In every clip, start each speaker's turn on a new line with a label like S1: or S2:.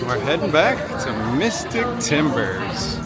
S1: We're heading back to Mystic Timbers.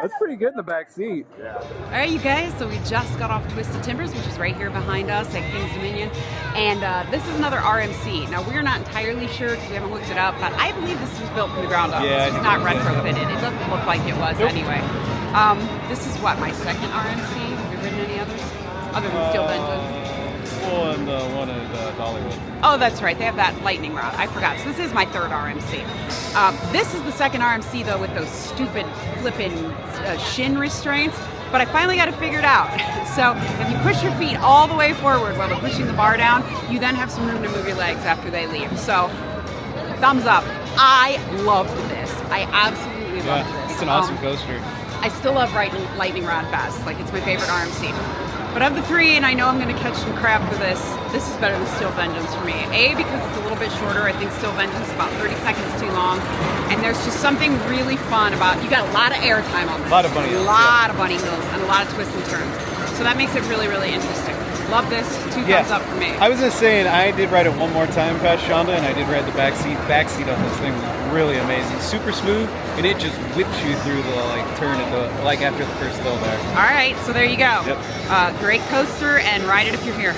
S2: That's pretty good in the back seat.
S3: Yeah. All right, you guys, so we just got off Twisted Timbers, which is right here behind us at King's Dominion, and this is another RMC. Now, we're not entirely sure because we haven't looked it up, but I believe this was built from the ground up.
S1: Yeah,
S3: this is not retrofitted. It doesn't look like it was anyway. This is what, my second RMC? Have you ridden any others? Other than Steel Vengeance?
S1: Well, and the one at Dollywood.
S3: Oh, that's right. They have that lightning rod. I forgot. So this is my third RMC. This is the second RMC, though, with those stupid flipping shin restraints. But I finally got it figured out. So if you push your feet all the way forward while they're pushing the bar down, you then have some room to move your legs after they leave. So thumbs up. I loved this. I absolutely loved this.
S1: It's an awesome coaster.
S3: I still love riding lightning rod best. Like, it's my favorite RMC. But of the three, and I know I'm going to catch some crap for this is better than Steel Vengeance for me. A, because it's a little bit shorter. I think Steel Vengeance is about 30 seconds too long. And there's just something really fun about, you got a lot of airtime on this.
S1: A lot of bunny hills.
S3: A lot of bunny hills and a lot of twists and turns. So that makes it really, really interesting. Love this. Two thumbs up for me.
S1: I was just saying, I did ride it one more time past Shonda, and I did ride the back seat. Back seat on this thing was really amazing. Super smooth, and it just whips you through the turn at the after the first hill there.
S3: All right, so there you go.
S1: Yep.
S3: Great coaster, and ride it if you're here.